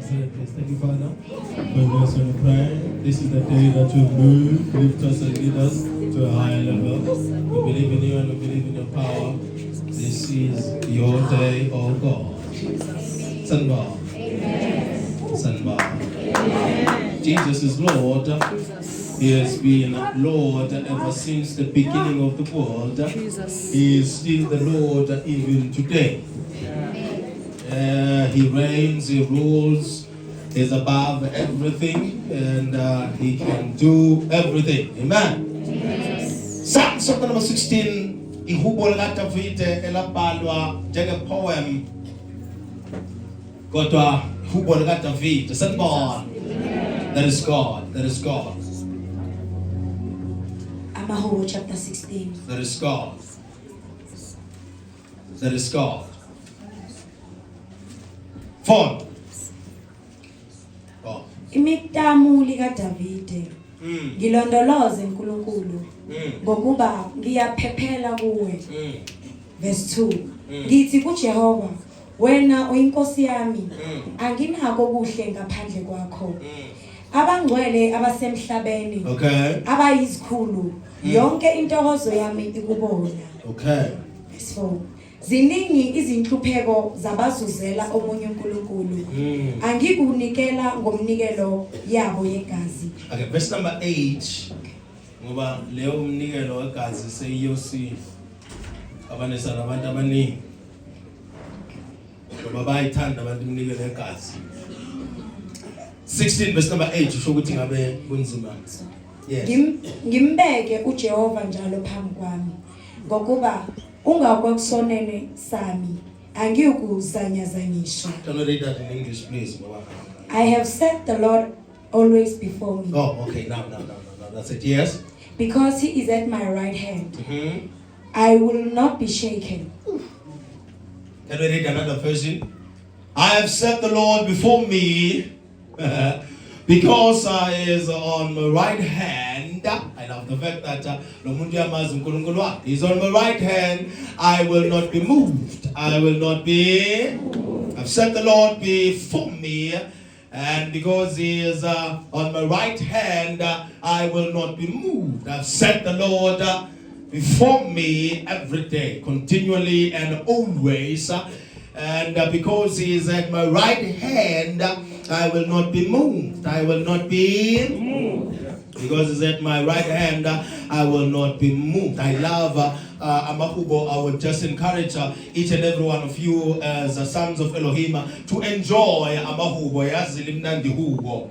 Thank you, Father, for the answer of prayer. This is the day that you move, lift us and lead us to a higher level. We believe in you and we believe in your power. This is your day, oh God. Sanba. Sanba. Jesus is Lord. He has been Lord ever since the beginning of the world. He is still the Lord even today. He reigns, he rules, he's above everything, and he can do everything. Amen. Psalm chapter number 16, ihubo lika Davide elabhalwa njenge-poem, kodwa ihubo lika Davide. Sanibona. That is God. That is God. Amahubo chapter 16. That is God. That is God. Phone. Oh. Imitamu lika Davide. Ngilondoloze uNkulunkulu ngokuba ngiyaphephela kuwe. Verse 2. Ngithi kuJehova, wena uyinkosi yami, anginako kuhle ngaphandle kwakho. Abangcwele abasemhlabeni, abayizikhulu, yonke intokozo yami ikubona. Okay. Verse 4. Ziningi izinhlupheko zabazuzela omunye uNkulunkulu. Angikunikela ngomnikelo yabo yegazi. Okay, verse number 8. Ngoba leyo umnikelo wegazi seyiyosi abanesa nabantu abaningi. Ngoba bayithanda abantu umnikelo wegazi. 16 verse number 8 usho ukuthi ngabe kunzima. Yes. Ngimbeke uJehova njalo phambi kwami ngokuba ungakwekusonene sami angiyukuzanyazanyisha. Can you read that in English, please? I have set the Lord always before me. Oh, okay. Now. That's it. Yes. Because he is at my right hand. I will not be shaken. Can we read another version? I have set the Lord before me because he is on my right hand. I love the fact that he's on my right hand. I will not be moved. I've set the Lord before me, and because he is on my right hand, I will not be moved. I've set the Lord before me every day, continually and always. And because he is at my right hand, I will not be moved. I will not be moved. Because he's at my right hand, I will not be moved. I love Amahubo. I would just encourage each and every one of you as sons of Elohim to enjoy Amahubo. Yazilimnandi hubo.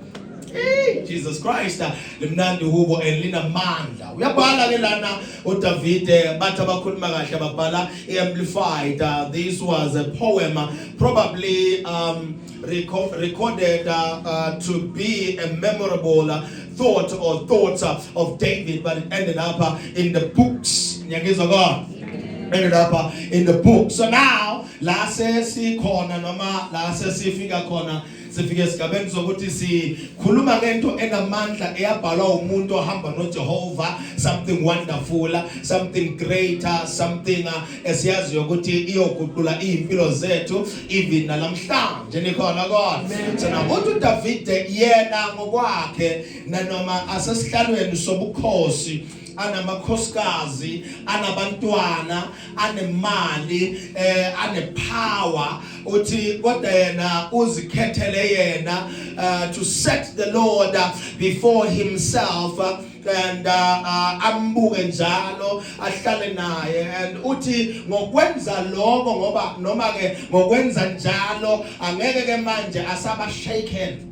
Jesus Christ, limnandi hubo elina manda. Uyabhala ke lana uDavide bathi abakhuluma kahle babhala amplified. This was a poem probably recorded to be a memorable thought or thoughts of David, but it ended up in the books. Ended up in the book. So now la sesi khona noma la sesifika khona sifike esigabeni sokuthi sikhuluma ngento enamandla eyabhalwa umuntu ohamba noJehova, something wonderful, something greater, something esiyaziyo ukuthi iyoguqula impilo zethu even nalamhlanje nikhona God. So now uDavide yena ngokwakhe nanoma asesihlalweni sobukhosi, anamakhosikazi, anabantwana, anemali, anepower, uthi kodwa yena uzikhethele yena to set the Lord before himself and ambuke njalo ahlale naye, and uthi ngokwenza lokho ngoba noma ke ngokwenza njalo angeke ke manje asaba shaken.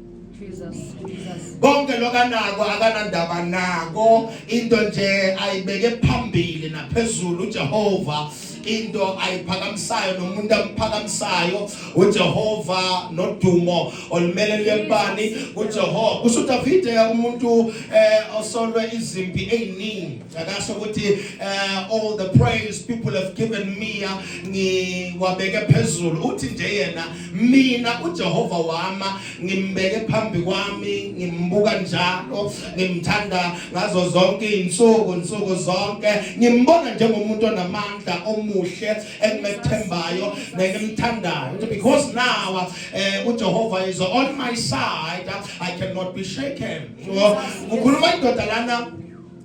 Konke lokanako akanandaba nako, into nje ayibeke phambili naphezulu uJehova, into ayiphakamisayo nomuntu amphakamisayo uJehova, nodumo olumele lebani uJehova. Kusho uDavide umuntu osolwe izimpi eziningi, akasho ukuthi all the praise people have given me ngiwabeke phezulu. Uthi nje yena mina uJehova wama ngimbeke phambi kwami, ngimbuka njalo, ngimthanda ngazo zonke insuku zonke, ngimbona njengomuntu onamandla omuhle omuhle engimethembayo nengimthandayo. Because now uJehova is on my side, I cannot be shaken. Ukhuluma indoda lana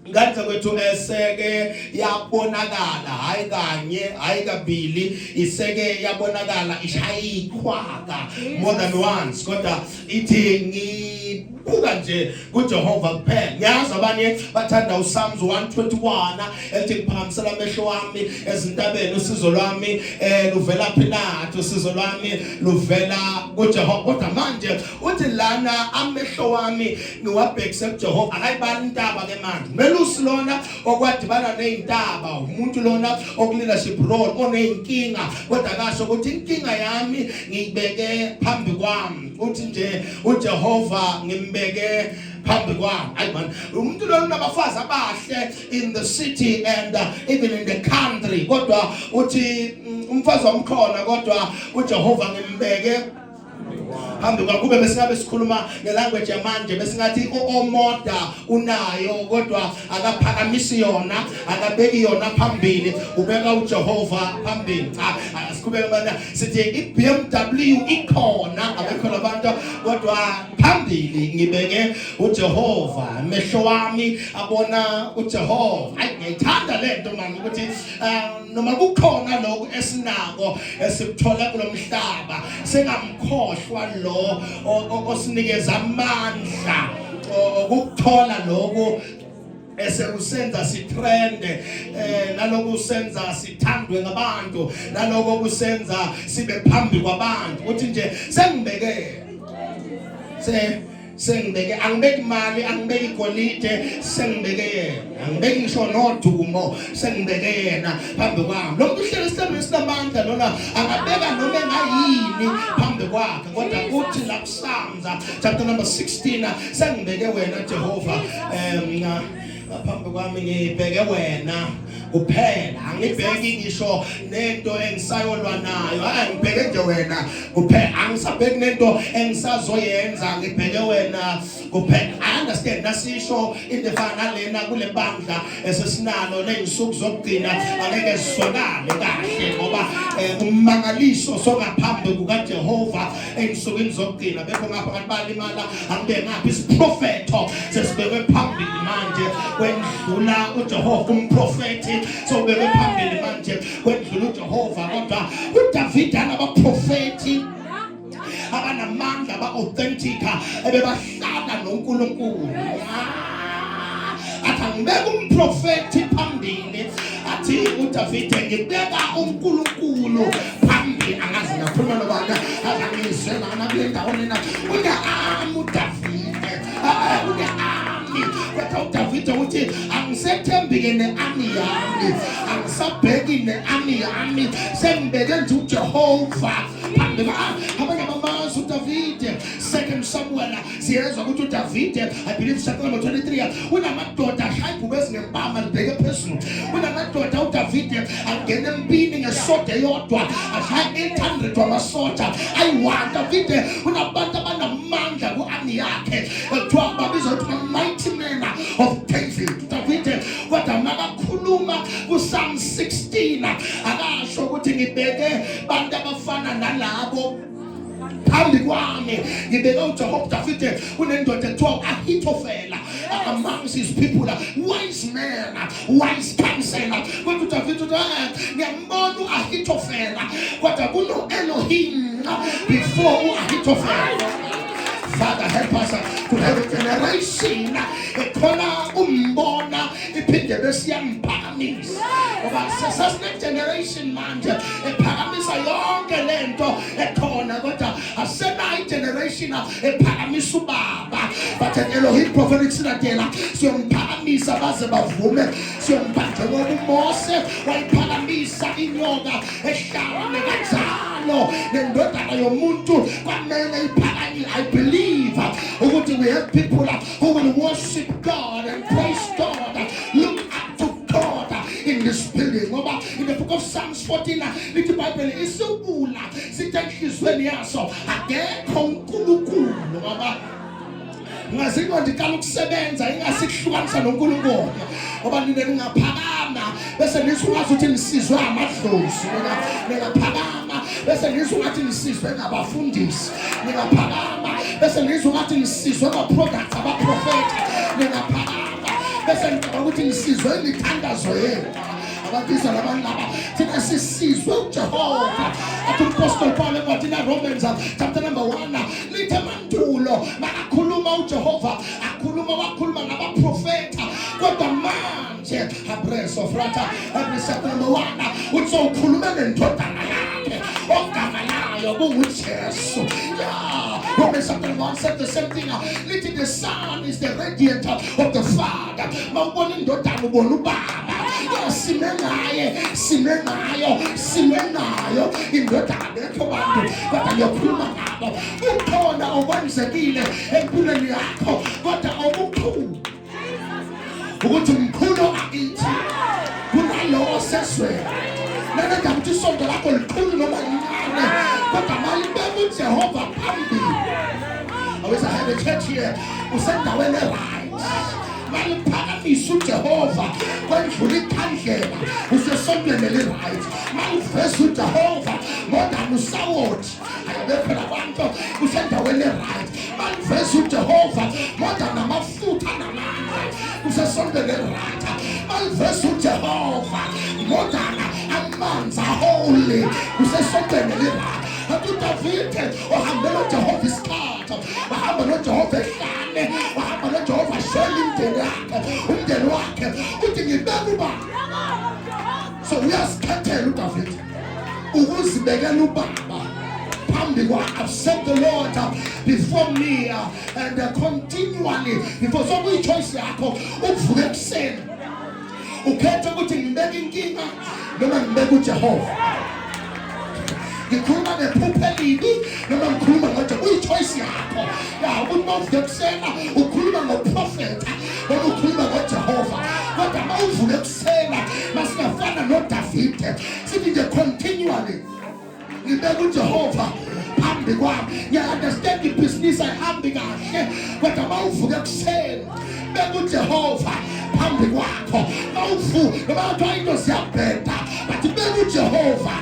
ngathi kwethu eseke yabonakala hayi kanye hayi kabili iseke yabonakala ishayikhwaka more than once kodwa ithi ngibuka nje kuJehova kuphela. Ngiyazi abanye bathanda uPsalms 121 ethi ngiphakamisela amehlo wami ezintabeni usizo lwami luvela phinathi usizo lwami luvela kuJehova. Kodwa manje uthi lana amehlo wami ngiwabhekise kuJehova akayibani intaba ke manje Lona okwadibana neintaba umuntu lona okuleadership role oneyinkinga kodwa kasho ukuthi inkinga yami ngibeke phambi kwami uthi nje uJehova ngimbeke phambi kwami. Hayi man umuntu lona unabafazi abahle in the city and even in the country kodwa uthi umfazi wamkhona kodwa uJehova ngimbeke hambe kube besingabe sikhuluma ngelanguage yamanje besingathi omoda unayo kodwa akaphakamisi yona akabeki yona phambili ubeka uJehova phambili. Asikhubeka bana sithi iBMW ikhona abekhona abantu kodwa phambili ngibeke uJehova amehlo wami abona uJehova. Ngiyithanda lento manje ukuthi noma kukhona lokho esinako esithola kulomhlaba sengamkhohlwa lo osinikeza amandla ukuthola lokho esekusenza sitrende naloko kusenza sithandwe ngabantu naloko kusenza sibe phambi kwabantu uthi nje sengibeke angibeki imali angibeki igolide sengibeke yena angibeki ngisho nodumo sengibeke yena phambi kwami. Lo muntu uhlele isithembiso sinamandla lona angabeka noma engayini phambi kwakhe kodwa kuthi la kuSpsalms chapter number 16 sengibeke wena Jehova phambi kwami ngibheke wena kuphela angibheki ngisho nento engisayolwa nayo ngibheke nje wena kuphela angisabheki nento engisazoyenza ngibheke wena kuphela. I understand nasisho indefana lena kule bandla esesinalo leyinsuku zokugcina angeke siswakale kahle ngoba ummangaliso songaphambi kukaJehova eyinsukwini zokugcina bekho ngapha kanti balimala angibeke ngapha isiprofeto sesibekwe phambili manje kwendlula uJehova umprofeti so bebe phambili manje kwendlula uJehova kodwa uDavid anabaprofeti abanamandla aba-authentic ebebahlala noNkulunkulu. Athi angibeka umprofeti phambili athi uDavid ngibeka uNkulunkulu phambili angazi ngakhuluma nobani azangizela ngakule ndawo lena uDavid kodwa uDavid uthi angisethembike nearmy yami angisabheki nearmy yami sengibeke nje uJehova phambi abanye abamazi uDavid. 2 Samuel siyezwa ukuthi uDavid I believe chapter number 23 unamadoda ashayibhube ezingempama libheke phezulu unamadoda uDavid angena empini ngesode yodwa ashaya 800 wamasoja ayi-1 David unabantu abanamandla ku-army yakhe kuthiwa babiza ukuthi mighty men of David. David kodwa makakhuluma kuPsalm 16 akasho ukuthi ngibeke bantu abafana nalabo phambi kwami ngibeke uJehova. David unendoda ekuthiwa Ahithofela amongst his people wise man wise counselor kodwa uDavid ngiyambona uAhithofela kodwa kuno Elohim before uAhithofela. Father, help us to have a generation ekhona umbona iphinde besiyamphakamise ngoba sesasine generation manje ephakamisa yonke lento ekhona kodwa asenayo generation ephakamisa ubaba. But Elohim prophetic sinadela siyomphakamisa baze bavume siyomphatha ngoba uMose wayiphakamisa inyoka ehlane kanjalo nendodana yomuntu kwamele iphakamile. I believe we have people who will worship God and praise God, look up to God in this building. In the book of Psalms 14, the Bible is so cool. Sithenhlizweni yaso akekho uNkulunkulu ngoba ngasikho ndikala ukusebenza ingasihlukanisa noNkulunkulu ngoba ninaphakama bese nizwa ngazuthi nisizwe amadlozi, ningaphakama bese nizwa ngathi nisizwe ngabafundisi, ningaphakama bese nizwa ngathi nisizwe ngaproducts abaprofeti, ningaphakama bese ngicabanga ukuthi nisizwe imithandazo yenu. Ababizwa labantu laba thina sisizwe uJehova. Athi uMpostoli Paul encwadini Romans chapter number 1 lithi mandulo makakhuluma uJehova wakhuluma ngabaprofeta, kodwa manje abreso frata chapter number 1 uthi ukhuluma nendodana yakhe ogama layo kunguJesu. Romans chapter 1 said the same thing. Lithi the Son is the radiant of the Father. Mawubona indodana ubona ubaba. Simenayo indodana yakho bantu, kodwa ngiyokhuluma ngabo. Ukhona okwenzekile empilweni yakho, kodwa okukhulu ukuthi mkhulu akithi kunalowo seswele. Nana ngathi isonto lakho likhulu noma lincane, kodwa malibeka uJehova phambili. Aweza have a church here usendaweni right. Maliphakamisa uJehova kwendlula ikhandlela usesontweni eli-right. Maliveza uJehova more than usawoti. Ayabekho labantu usendaweni e-right. Maliveza uJehova more than amafutha namandla usesontweni eli-right. Maliveza uJehova more than amanzi aholy usesontweni eli-right. UDavide wahambela uJehova isikhathi, wahamba noJehova ehlane, wahamba noJehova shela umndeni wakhe uthi ngibeka ubaba. So uyazikhethela uDavide ukuzibekela ubaba phambi kwakhe. I've set the Lord before me and continually before. So kuyi-choice yakho ukuvuka ekuseni ukhethe ukuthi ngibeke inkinga noma ngibeke uJehova. Ngikhuluma ngephupho elibi noma ngikhuluma ngoJehova. Kuyi-choice yakho. Ukuthi mawuvuka ekuseni ukhuluma ngoprofeta noma ukhuluma ngoJehova. Kodwa mawuvuka ekuseni masingafana noDavide sithi nje continually ngibeka uJehova phambi kwami. Ngiya-understand ibhizinisi ayihambi kahle, kodwa mawuvuka ekuseni beka uJehova phambi kwakho. Mawuvuka noma kuthiwa into ziyabheda but beka uJehova.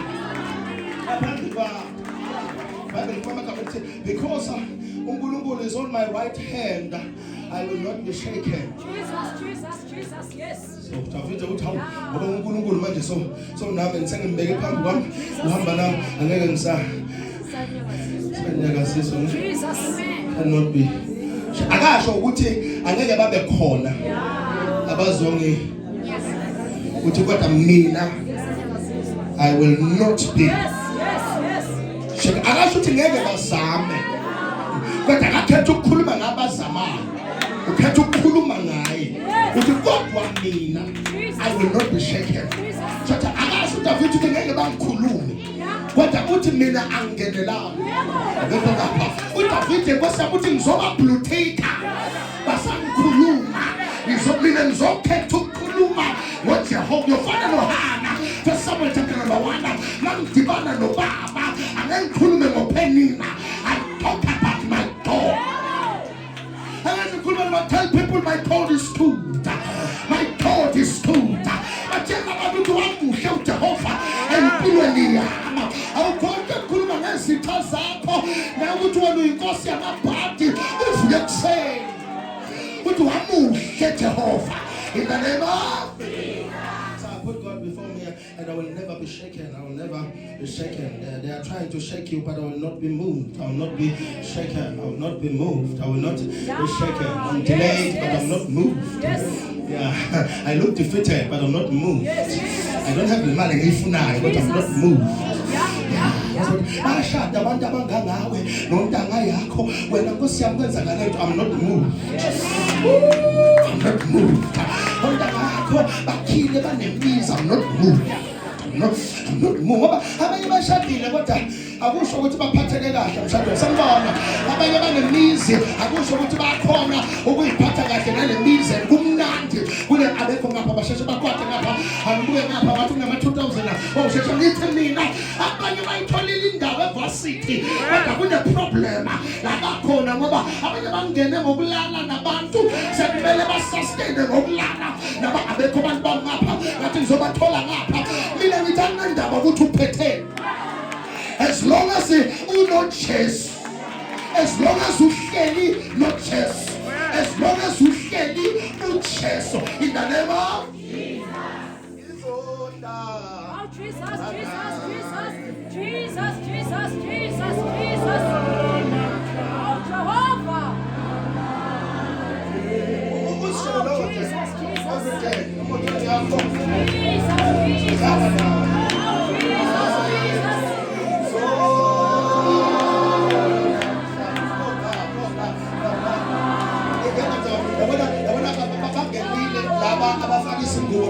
Because uNkulunkulu is on my right hand, I will not be shaken. Jesus, yes. So David uthi hawu ngoba uNkulunkulu manje so nami ngisengimbeke phambi kwami uhamba nami angeke ngisanyakaziswa. Jesus. Cannot be. Akasho ukuthi angeke babe khona abazongi uthi kodwa mina I will not be. Akasho ukuthi ngeke bazame, kodwa akakhetha ukukhuluma ngabazamayo, ukhetha ukukhuluma ngaye uthi kodwa mina I will not be shaken. So akasho uDavide ukuthi ngeke bangikhulume, kodwa uthi mina angenelanga. uDavide kwasaba ukuthi ngizoba blutaker basangikhuluma, mina ngizokhetha ukukhuluma ngoJehova. Yofana noHana for Samuel chapter number 1 mangidibana nobaba angikhulume ngoPenina. I talk about my God. I tell people my God is good. My God is good. Batshela abantu ukuthi wamuhle uJehova empilweni yami. Awukhona ukukhuluma ngezitha zakho nokuthi wena uyinkosi yamabhadi uvuke ekuseni uthi wamuhle Jehova in the name of Jesus. I put God before me and I will never be shaken. I will never be shaken. They are trying to shake you, but I will not be moved. I will not be shaken. I will not be moved. I will not be shaken. I'm delayed, but I'm not moved. Yeah, I look defeated, but I'm not moved. I don't have the money if now, but I'm not moved. Ashada abantu abangangawe nontanga yakho wena Nkosi yami kwenzakala into. I'm not moved. I'm not moved. Ontanga yakho bakhile banembiza. I'm not moved. I'm not moved. Abanye bashadile kodwa akusho ukuthi baphatheke kahle mshado sanibona. Abanye banemizi akusho ukuthi bakhona ukuyiphatha kahle nale mizi kumnandi kule abekho ngapha basheshe bakwade ngapha angibuye ngapha wathi kunama 2000 osheshe ngithi mina abanye bayitholile indawo evarsity kodwa kune problem la bakhona ngoba abanye bangene ngokulala nabantu sekumele basustain ngokulala naba abekho abantu bangapha ngathi ngizobathola ngapha mina ngithi angendaba ukuthi uphethe. As long as you not chase, as long as you shady not chase, as long as you shady not chase, in the name of Jesus. Oh, Jesus, Jesus, Jesus, Jesus, Jesus, Jesus, Jesus. Oh, Jehovah. Oh, Jesus, Jesus. Jesus, Jesus.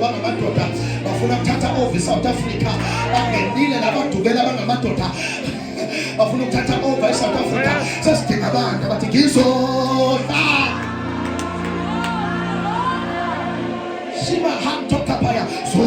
Bangamadoda bafuna ukuthatha over South Africa bangenile labadubela bangamadoda bafuna ukuthatha over South Africa sesidinga abantu abathi ngizodla Shima hanto kapaya so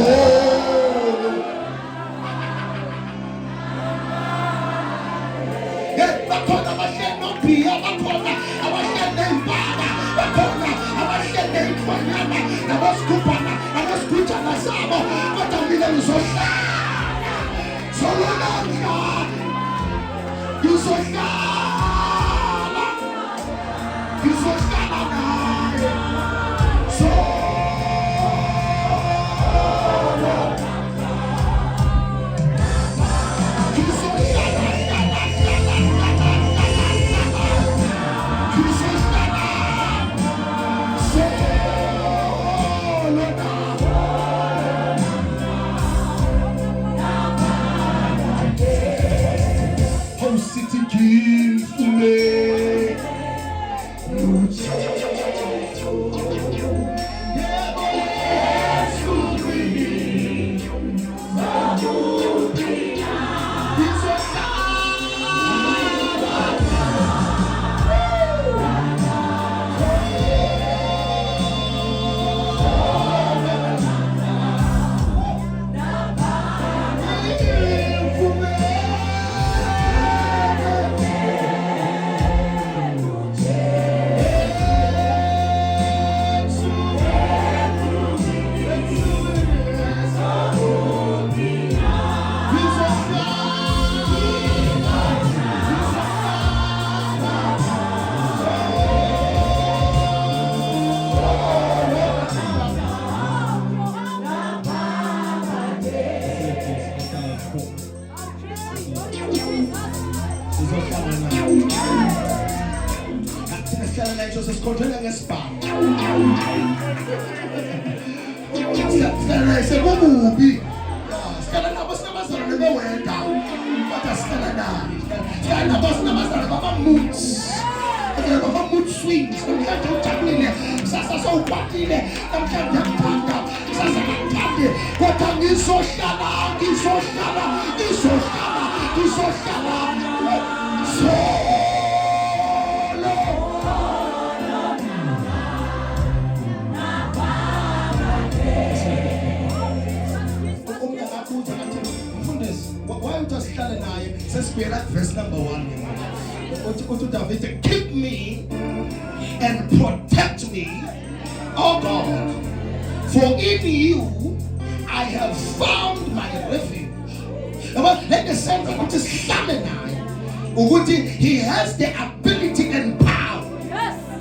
bakhona abahleli nophiya bakhona abahleli nembaba bakhona abahleli ney'khwanyana nabasigubhana nabasigujana zabo kodwa mina ngizohlala solonamhla ngizohlala naye Sikhonjela ngesibhamu sekububi sikhala nabo sinabazana nebewenda kodwa sikhala nabo sikhala nabo sinabazana baba-mood swings namhlanje ujabulile sasa sowukwatile namhlanje yakuthanda sasa kakuthandi kodwa ngizohlala Sesibuye verse number 1 uthi David, keep me and protect me, oh God, for in you I have found my refuge. Let the sense of what is standing now, he has the ability and power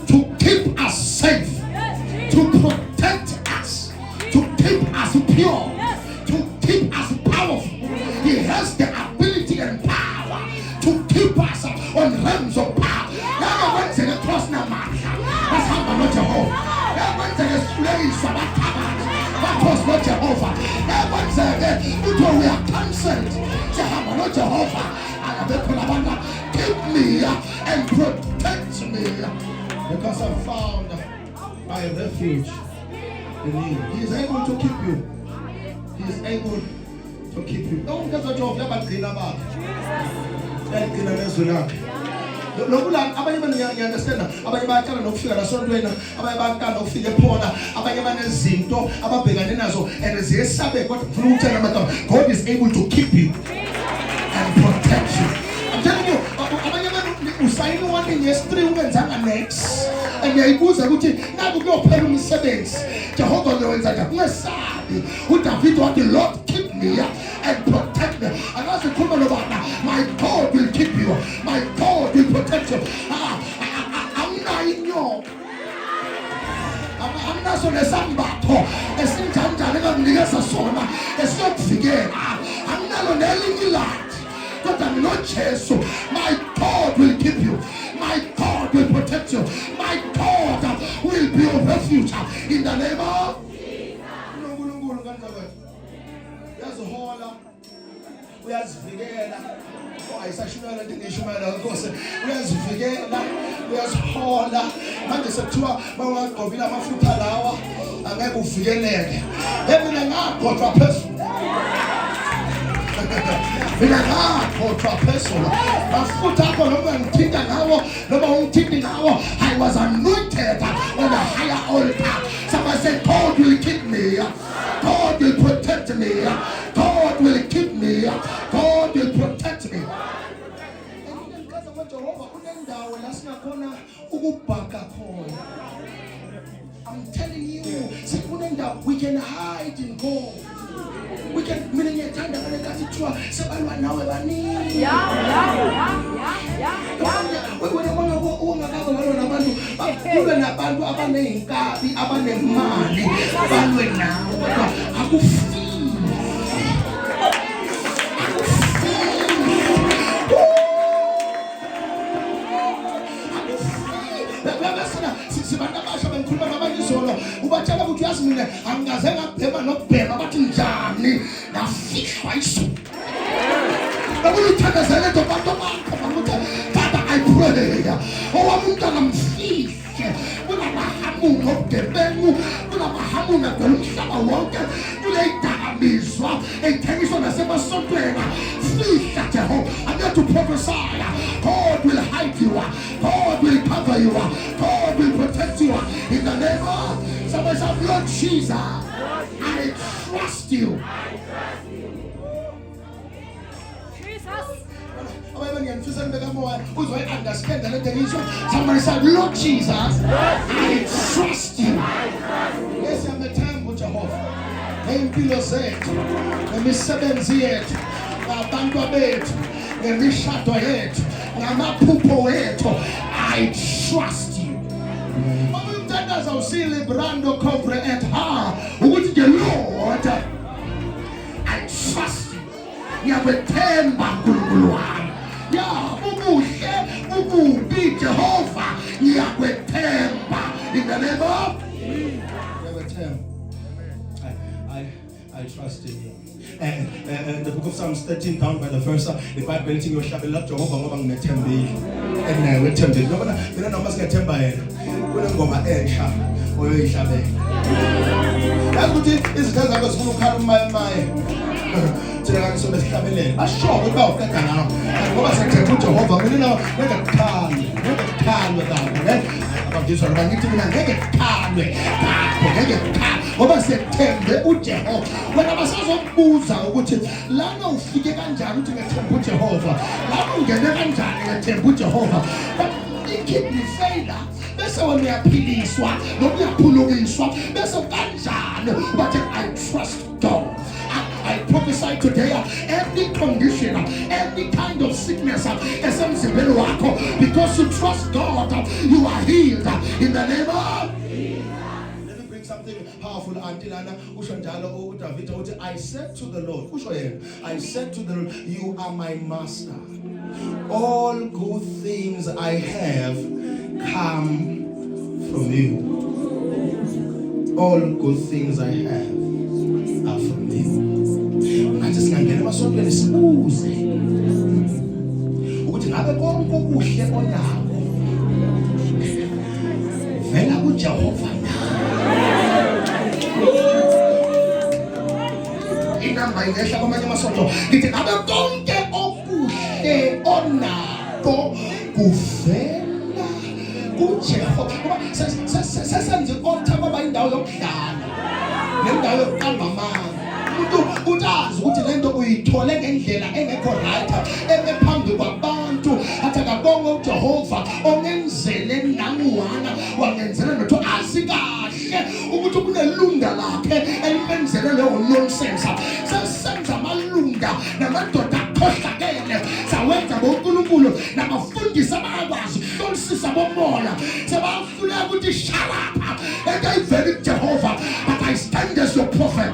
to keep us safe, to protect us, to keep us pure, to keep us powerful. He has the ability and power to keep us on realms of power. Never went to the cross now, man. That's how I'm not Jehovah. Never went to the place of that was not Jehovah. Never went to the we are cancelled. Jehovah, not Jehovah. Keep me and protect me, because I found my refuge in Him. He is able to keep you. He is able to keep you. Don't get the job, never clean about. Uyagcina nezwi lakhe. Lokulana abanye baniyaunderstanda, abanye bayaqala nokufika la sontweni, abanye bayaqala ukufika ephona, abanye banezinto ababhekane nazo and ziyesabe kodwa ngifuna ukutshela amagama, God is able to keep you and protect you. I'm telling you, abanye abantu usayini one yes3 ungenzanga next. And yayibuza ukuthi naku kuyophela umsebenzi. Jehova uyenza njani? Ungesabi. uDavid wathi Lord keep me and protect me. Angazi khuluma nobaba, my God will keep you. My God will protect you. Amnayo. Amnaso lesambatho esinjanjani engamnikeza sona esiyokuvikela. Amnalo nelinye ilanga. Kodwa nginoJesu. My God will keep you. My God will protect you. My God will be your refuge in the name of uNkulunkulu kanjani. Uyazihola. Uyazivikela. Ayisashumela ndingishumayela Nkosi. Uyazivikela, uyazihola. Manje sekuthiwa mawagqobile amafutha lawa angeke uvikeleke. Mina ngagqothwa phezulu. Mina ngagqothwa phezulu. Amafutha akho noma ngithinta ngawo, noma ungithinti ngawo, I was anointed on a higher altar. Somebody said, God will keep me. God will protect me. God will keep me. God will protect me. I'm telling you, we can hide in God. We can ubatshela ukuthi uyazi mina angaze ngabhema nokubhema bathi njani nafihlwa isu bakuyithandazele into bantu bakho bakuthi Father I pray owami umntana mfihle kunamahamu nobugebengu kunamahamu nagcwele umhlaba wonke kuleyidakamizwa eyithengiswa nasemasontweni fihla Jehova. I'm here to prophesy. God will hide you. God will cover you. God will protect you in the name of somebody say, Lord Jesus, I trust you. Somebody said, Lord Jesus, I trust you. Yes, I'm the temple, Jehovah. Nempilo zethu, nemisebenzi yethu, ngabantwa bethu, ngemishado yethu, ngamaphupho wethu. I trust you. Umthandaza usile brando cover at her. Ukuthi the Lord, I trust you. Ngiyakwethemba uNkulunkulu wami. Ya ubuhle ububi Jehova ngiyakwethemba in the name of I trust in you. And the book of Psalms 13 down by the verse, the Bible telling you shabela Jehovah ngoba nginethembile. And wethembile. Ngoba mina noma singethemba yena. Kunengoma ensha oyoyishabela. Yakuthi izitha zakho zifuna ukhala umaye. Thina ngisho besihlabelele. Basho ukuthi bawuqeda ngawo. Ngoba sethemba uJehova mina ngeke kabi. Abafisa bangithi mina ngeke khalwe. Ngeke khalwe. Ngoba sethembe uJehova. Wena basazokubuza ukuthi lana ufike kanjani uthi ngethemba uJehova. Lana ungene kanjani ngethemba uJehova. Ikidney failure bese wena uyaphiliswa noma uyaphulukiswa bese kanjani but I trust God. I prophesy today, every condition, every kind of sickness, because you trust God, you are healed in the name of. Let me bring something powerful. David, I said to the Lord, I said to the Lord, you are my master. All good things I have come from you. All good things I have are from you. Ngathi singangena emasontweni sibuze ukuthi ngabe konke okuhle onako vela kuJehova na. Inamba ingehla kwamanye amasonto ngithi ngabe konke okuhle onako kuvela kuJehova. Sesenze altar kwaba indawo yokudlala nendawo yokuqamba amanga. Umuntu utazi ukuthi lento uyithole ngendlela engekho right, eme phambi kwabantu athi akabonge uJehova ongenzele nanguwana wangenzela notho asikahle ukuthi kunelunda lakhe elimenzele leyo nonsense. Sesenza amalunda namadoda akhohlakele sawenza boNkulunkulu nabafundisi abakwazi ukusisa bomoya sebafulela ukuthi shalapha engayiveli kuJehova, but I stand as your prophet.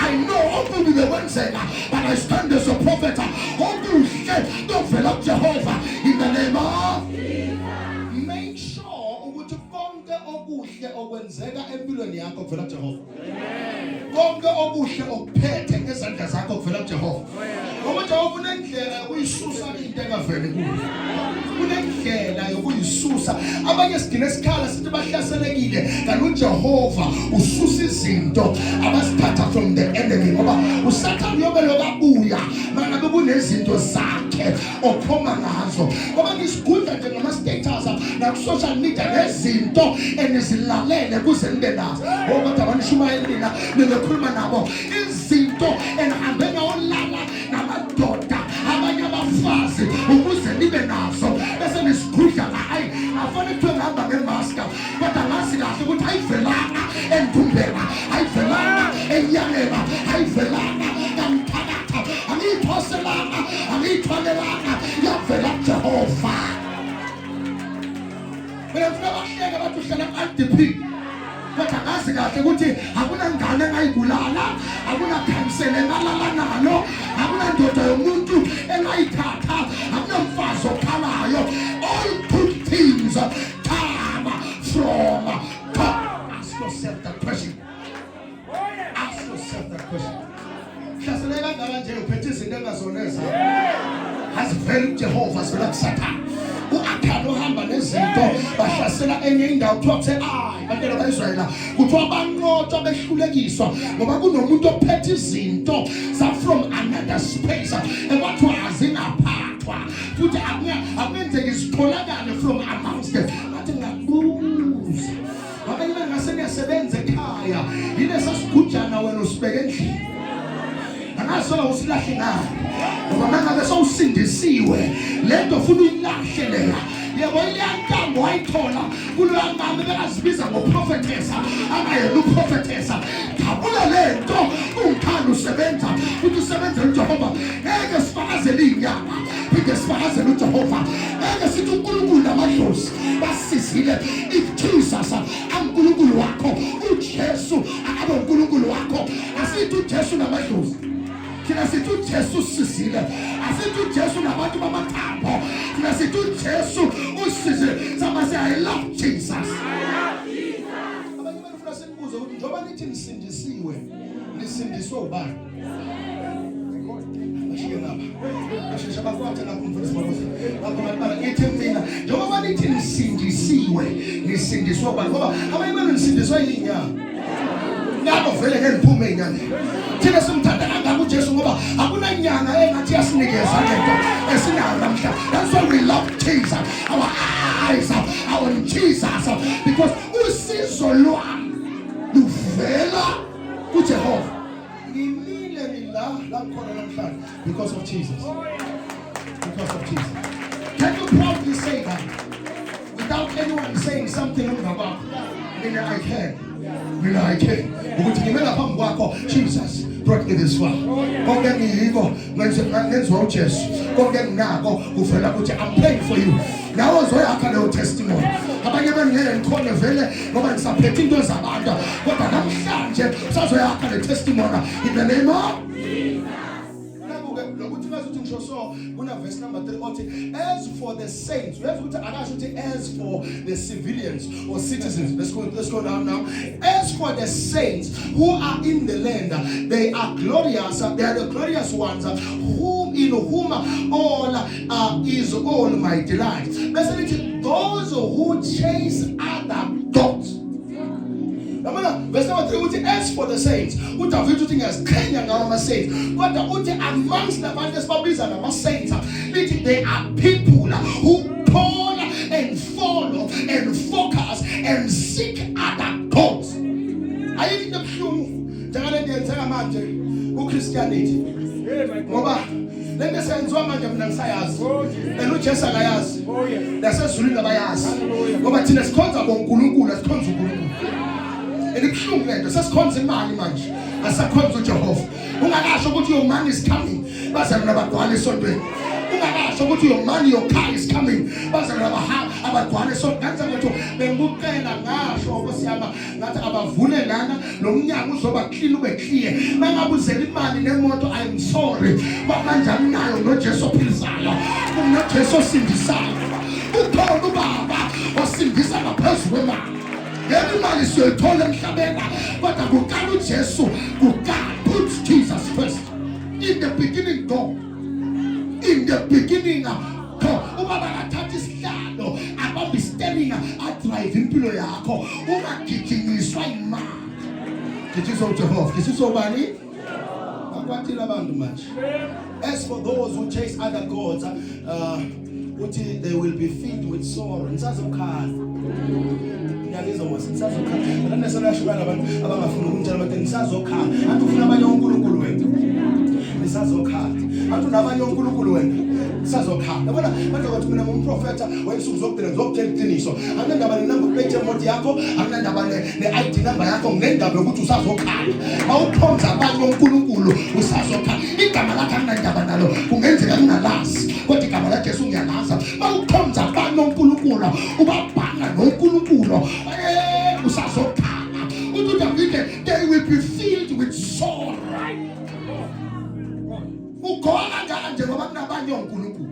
I know open the Wednesday, but I stand as a prophet. Don't fill up Jehovah in the name of. Make sure ukuthi konke okuhle okwenzeka empilweni yakho kuvela kuJehova. Konke okuhle okuphethe ngezandla zakho kuvela kuJehova. Ngoba uJehova unendlela uyisusa into engaveli kuwe. Unendlela yokuyisusa. Abanye sigcina esikhala sithi bahlaselekile, kanti uJehova ususa izinto abasithatha from the enemy. Ngoba uSathane yobe lokabuya mangabe kunezinto zakhe ophoma ngazo. Ngoba ngisigunda nje ngama status na social media nezinto enizilalele kuze nibe nazo. Ngoba abanishumayelina nilekhuluma nabo izinto enihambe ngolala namadoda abanye abafazi ukuze nibe nazo. Bese nisigudla hayi afane kuthiwe ngihamba ngemaska kodwa ngazi kahle ukuthi ayivelanga endumbela, ayivelanga enyanela, ayivelanga kamthakatha, angiyiphoselanga, angiyithwalelanga, yavela kuJehova. Mina ngifuna bahleke bathi uhlala ku-RDP kodwa ngazi kahle ukuthi akunangane engayibulala, akunakhansela engalala nalo, akunandoda yomuntu engayithatha, akunamfazi okhalayo. All good things come from God. Ask yourself that question. Ask yourself that question. Hlaseleka kanje uphethe izinto engazoneza. Asiveli kuJehova sivela kuSathane. U-Akhani uhamba nezinto bahlasela enye indawo kuthiwa kuthe bantwana bakaIsrayeli kuthiwa banqotshwa behlulekiswa ngoba kunomuntu ophethe izinto from another space ekwathiwa azingaphathwa futhi akungenzeki zitholakale from amongst them. Athi ngakubuza ngoba yini ngase niyasebenza ekhaya yini esasigujana wena usibeke endlini angasola usilahle ngayo ngoba mangabe sowusindisiwe lento ufuna uyilahle leya. Yebo iyankambo wayithola kuloya mama bekazibiza ngoprophetessa angayena uprophetessa. Kabula lento ungikhanda usebenza ukuthi usebenze uJehova ngeke sifakazele inyanga phinde sifakazele uJehova ngeke sithi uNkulunkulu namadlozi basizile. If Jesus uNkulunkulu wakho uJesu akabe uNkulunkulu wakho asithi uJesu namadlozi. Thina sithi uJesu sisizile, asithi uJesu nabantu bamathambo, thina sithi uJesu usizile. Somebody say I love Jesus. Abanye bafuna sikubuze ukuthi njoba nithi nisindisiwe nisindiswe ubani? Bashiye ngapha bashesha bakwathe lapho umfundisi babuze lapho manje ithi mina njoba nithi nisindisiwe nisindiswe ubani? Ngoba abanye bafuna nisindiswe yinyanga ngakho vele ngeliphume inyanga. Thina simthanda kangaka uJesu ngoba akunanyanga engathi yasinikeza lento esinayo namhla. That's why we love Jesus. Our eyes are on Jesus because usizo lwami luvela kuJehova. Ngimile la khona namhlanje because of Jesus. Because of Jesus. Can you proudly say that without anyone saying something about mina I can? Mina I can. Ukuthi ngimela phambi kwakho Jesus brought me this far. Konke ngiyiko ngenziwa uJesu. Konke nginako kuvela ukuthi I'm praying for you. Nawe uzoyakha leyo testimony. Abanye bengeke ngikhone vele ngoba ngisaphethe into zabantu kodwa namhlanje usazoyakha le testimony in the name of Jesus. So, verse number 3, as for the saints, we have to as for the civilians or citizens. Let's go down now. As for the saints who are in the land, they are glorious. They are the glorious ones, in whom all is all my delight. Basically, those who chase other gods, Verse number 3 uthi as for the saints, uDavid uthi ngiyaziqhenya ngawo ama-saints, kodwa uthi amongst abantu esibabiza nama-saints, lithi they are people who turn and follow and focus and seek other gods. Ayikho into ebuhlungu njengale nto yenzeka manje ku-Christianity, ngoba lento esenziwa manje mina ngisayazi and uJesu akayazi, nasezulwini abayazi, ngoba thina sikhonza bonkulunkulu, asikhonza uNkulunkulu. Elibuhlungu lento, sesikhonza imali manje, asakhonza uJehova. Ungakasho ukuthi your money is coming, bazalwane abagcwala esontweni. Ungakasho ukuthi your money, your car is coming, bazalwane abagcwala esontweni. Kanti manje bengibucela ngasho okosiyama ngathi abavule lana lo mnyango uzoba clean, ube clear. Mangabuzela imali nemoto, I'm sorry, bakanjani nayo noJesu ophilisayo, unoJesu osindisayo. Ukhona ubaba osindisa ngaphezulu kwemali. Every man is your told emhlabeni, but akukala uJesu, kukala put Jesus first. In the beginning, God. In the beginning, God. Ubaba akathatha isihlalo, abambe steering, adrive impilo yakho, ungagijinyiswa imali. Ngithiso uJehova, ngithiso ubani? Akwathile abantu manje. As for those who chase other gods, they will be filled with sorrow. Nisazokhala. Ngiyalizwa ngisazokhala. Lana selashuka abantu abangafuna ukumtshela abantu nisazokhala. Antu ufuna abanye uNkulunkulu wena. Nisazokhala. Antu nabanye uNkulunkulu wena. Nisazokhala. Yabona manje kwathi mina ngumprofeta wensuku zokugcina ngizokutshela iqiniso. Anginandaba nenamba plate yemoto yakho, anginandaba ne-ID number yakho, nginendaba yokuthi usazokhala. Awuphonza abanye uNkulunkulu usazokhala. Igama lakhe anginandaba nalo, kungenzeka ngingalazi. Kodwa igama laJesu ngiyalazi. Mawuphonza abanye uNkulunkulu, ubabhanga noNkulunkulu, usazokhala. Uthi uDavide, they will be filled with sorrow. Ukhola kanje ngoba kunabanye uNkulunkulu.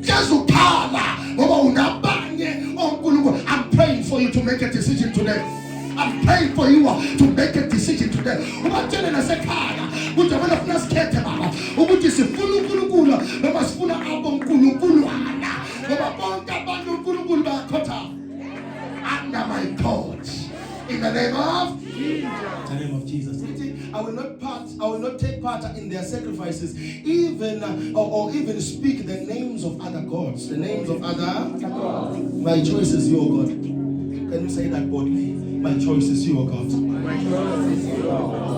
Yazukhala ngoba unabanye uNkulunkulu. I'm praying for you to make a decision today. I'm praying for you to make a decision today. Ubatshele nasekhaya ukuthi abona funa sikhethe baba ukuthi sifuna uNkulunkulu noma sifuna abonkulunkuluwana, ngoba bonke abantu uNkulunkulu bayakhotha under my God. In the name of Jesus. In the name of Jesus. I will not take part in their sacrifices, even or even speak the names of other gods. The names of other gods. My choice is your God. Can you say that boldly? My choice is your God. My choice is your God.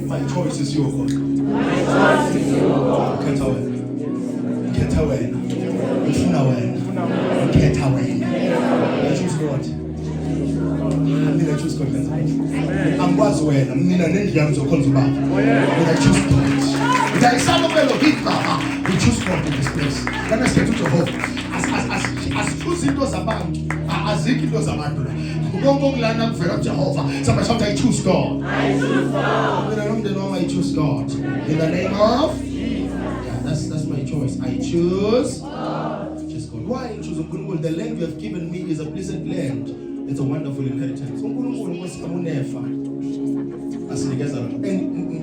My choice is your God. My choice is your God. Get away. Get away. Get away. I choose God. I choose God. I'm was when I'm in an Indian so called Baba. When I choose God. There is some of them Baba. We choose God in this place. Let us get to Jehovah. As choosing those about, as it those about. Jehovah. Somebody shout, I choose God. I choose God. I choose God. In the name of, yeah, that's my choice. I choose God. Why I choose God? The land you have given me is a pleasant land. It's a wonderful inheritance.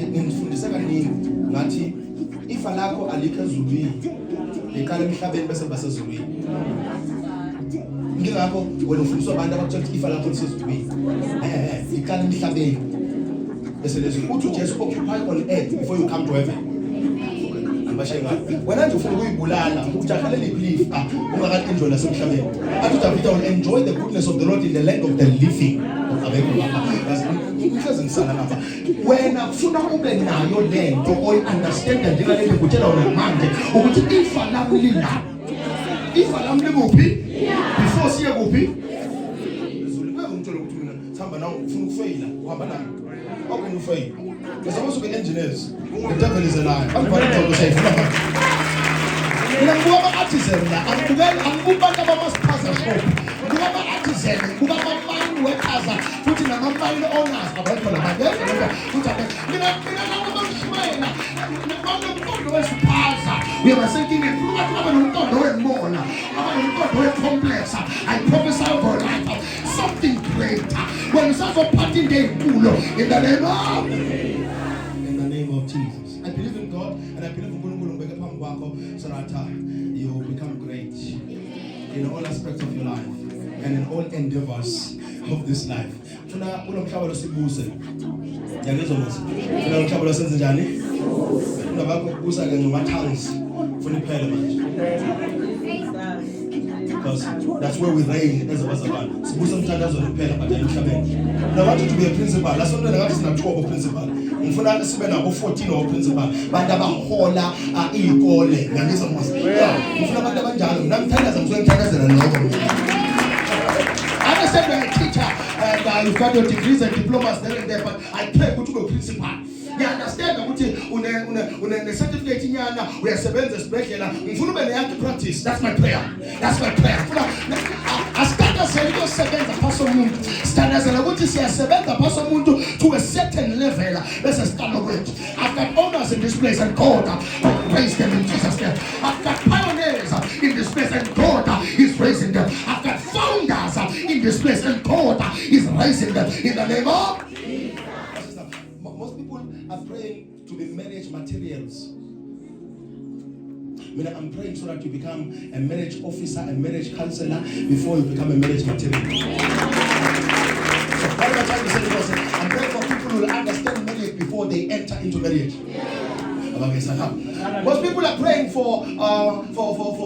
Ngifundisa kaningi ngathi ifa lakho alikho ezulwini, liqala emhlabeni bese basezulwini. Ngingakho wena ufundiswa abantu abakutshela ukuthi ifa lakho lisezulwini. Liqala emhlabeni bese lezulu. Uthi uJesu occupy on earth before you come to heaven. Wena nje ufuna ukuyibulala ujahalela iblief ungakaenjoy lasemhlabeni. Athi uDavid will enjoy the goodness of the Lord in the land of the living. Wena ufuna ube nayo lento oyi-understand njengalento ngikutshela wena manje ukuthi ifa lami lila. Ifa lami likuphi? Before siye kuphi? Izulu ngeke ukuthi mina sihamba nawe ufuna ukufeyila uhamba nami. How can you fail? We're supposed to be engineers. The devil is a liar. I'm going to say, Ngubaba artisan la, angubanga bamasphaza shop. Ngubaba artisan, ngubaba mine workers, futhi nama mine owners abakho labanye. Futhi mina namashmayela, namamqondo wesiphaza. Uyabasenkini aba nomqondo wemona, aba nomqondo wecomplex. I prophesy over life something greater. When usazophatha into enkulu in the name of Jesus. I believe in God and I believe in uNkulunkulu ngibeke phambi kwakho so that you will become great. in all aspects of your life and in all endeavors of this life. Funa unomhlaba losibuse. Yangizwa mose. Funa umhlaba losenze njani? Funa bakho kubusa ke ngoma tongues. Funa iphele manje. Because that's where we reign as a bazalwane. Sibusa umthandazo kuphela but emhlabeni. I want you to be a principal. That's something that is not true of a principal. Ngifuna sibe nabo 14 of principal. Bantu abahola izikole. Yangizwa mose. Ngifuna abantu abanjalo. Namthandaza ngizongithandazela lokho. I understand you're a teacher and you've got your degrees and diplomas there and there, but I pray go to the principal. You understand ukuthi une certificate nyana uyasebenza esibhedlela ngifuna ube ne practice. That's my prayer. That's my prayer. Asitanda seyosebenza phaso umuntu. Sitandazela ukuthi siyasebenza phaso umuntu to a certain level bese sitanda kwethu. I've got owners in this place and God praise them in Jesus' name. I've got pioneers in this place and God is raising them. I've got founders in this place and God is raising them in the name of Jesus. Most people are praying to be marriage materials. I'm praying so that you become a marriage officer, a marriage counselor before you become a marriage material. So what am I trying to say is I'm praying for people who will understand marriage before they enter into marriage. Most people are praying for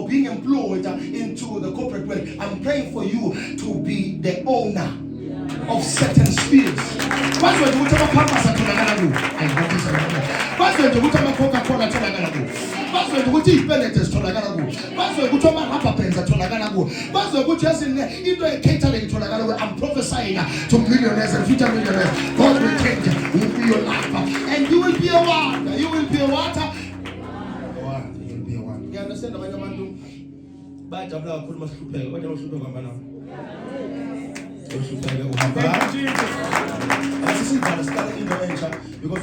being employed into the corporate world. I'm praying for you to be the owner of certain spheres. What's when you tell Papas at Tolaganabu? What's when you tell Coca-Cola Tolaganabu? What's when you tell Bennett's Tolaganabu? What's when you tell Hapapens at Tolaganabu? What's when you just in a catering Tolaganabu? I'm prophesying to millionaires and future millionaires. God will change, will be your life, and you will be a one. You will be a water. You will be a one. You understand what I'm doing? But I'm not putting my super. What am I supposed to do? Because